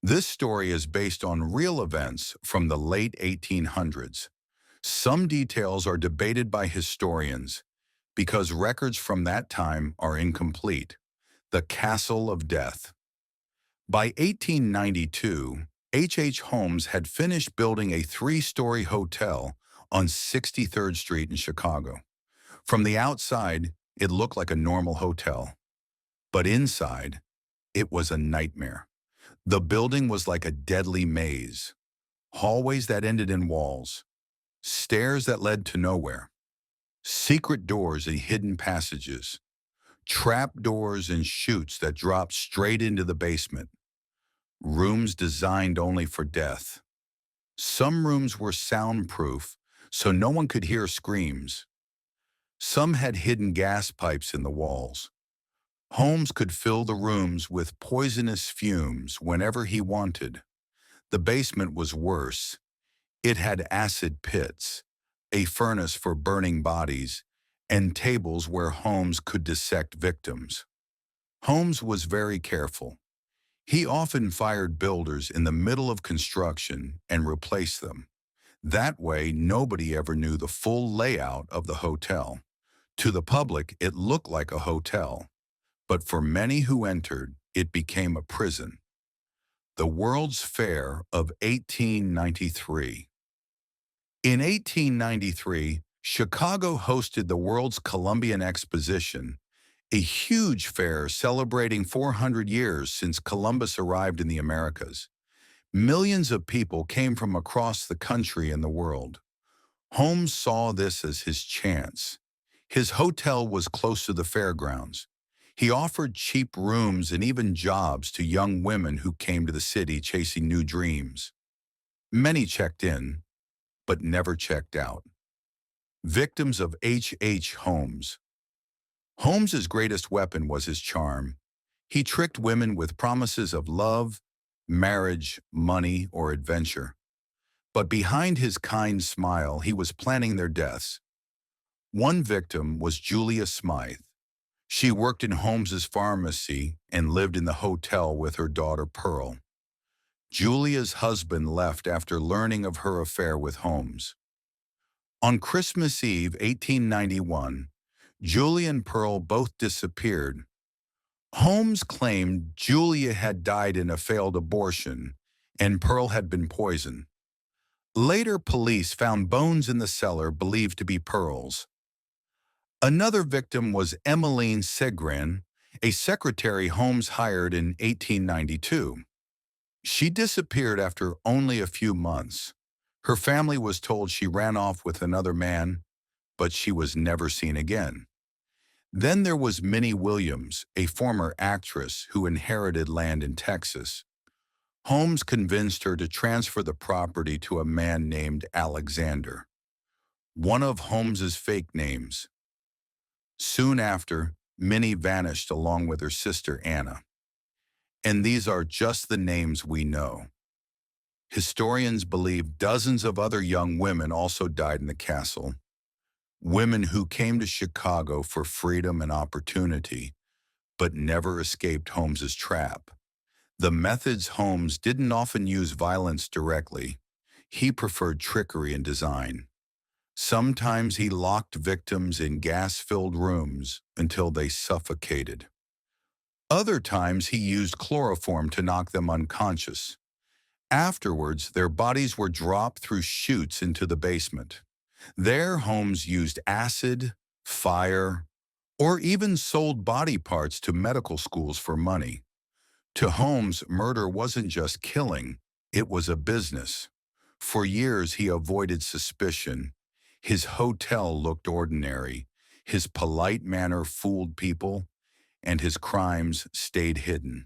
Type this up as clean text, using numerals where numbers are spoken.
This story is based on real events from the late 1800s. Some details are debated by historians because records from that time are incomplete. The Castle of Death. By 1892, H. Holmes had finished building a three-story hotel on 63rd Street in Chicago. From the outside, it looked like a normal hotel, but inside, it was a nightmare. The building was like a deadly maze. Hallways that ended in walls, stairs that led to nowhere, secret doors and hidden passages, trap doors and chutes that dropped straight into the basement, rooms designed only for death. Some rooms were soundproof, so no one could hear screams. Some had hidden gas pipes in the walls. Holmes could fill the rooms with poisonous fumes whenever he wanted. The basement was worse. It had acid pits, a furnace for burning bodies, and tables where Holmes could dissect victims. Holmes was very careful. He often fired builders in the middle of construction and replaced them. That way, nobody ever knew the full layout of the hotel. To the public, it looked like a hotel, but for many who entered, it became a prison. The World's Fair of 1893. In 1893, Chicago hosted the World's Columbian Exposition, a huge fair celebrating 400 years since Columbus arrived in the Americas. Millions of people came from across the country and the world. Holmes saw this as his chance. His hotel was close to the fairgrounds. He offered cheap rooms and even jobs to young women who came to the city chasing new dreams. Many checked in, but never checked out. Victims of H. Holmes. Holmes's greatest weapon was his charm. He tricked women with promises of love, marriage, money, or adventure. But behind his kind smile, he was planning their deaths. One victim was Julia Smythe. She worked in Holmes's pharmacy and lived in the hotel with her daughter Pearl. Julia's husband left after learning of her affair with Holmes. On Christmas Eve, 1891, Julia and Pearl both disappeared. Holmes claimed Julia had died in a failed abortion and Pearl had been poisoned. Later, police found bones in the cellar believed to be Pearl's. Another victim was Emmeline Segrin, a secretary Holmes hired in 1892. She disappeared after only a few months. Her family was told she ran off with another man, but she was never seen again. Then there was Minnie Williams, a former actress who inherited land in Texas. Holmes convinced her to transfer the property to a man named Alexander, one of Holmes's fake names. Soon after, Minnie vanished along with her sister Anna. And these are just the names we know. Historians believe dozens of other young women also died in the castle. Women who came to Chicago for freedom and opportunity, but never escaped Holmes's trap. The methods Holmes didn't often use violence directly. He preferred trickery and design. Sometimes he locked victims in gas-filled rooms until they suffocated. Other times he used chloroform to knock them unconscious. Afterwards, their bodies were dropped through chutes into the basement. There, Holmes used acid, fire, or even sold body parts to medical schools for money. To Holmes, murder wasn't just killing, it was a business. For years, he avoided suspicion. His hotel looked ordinary. His polite manner fooled people, and his crimes stayed hidden.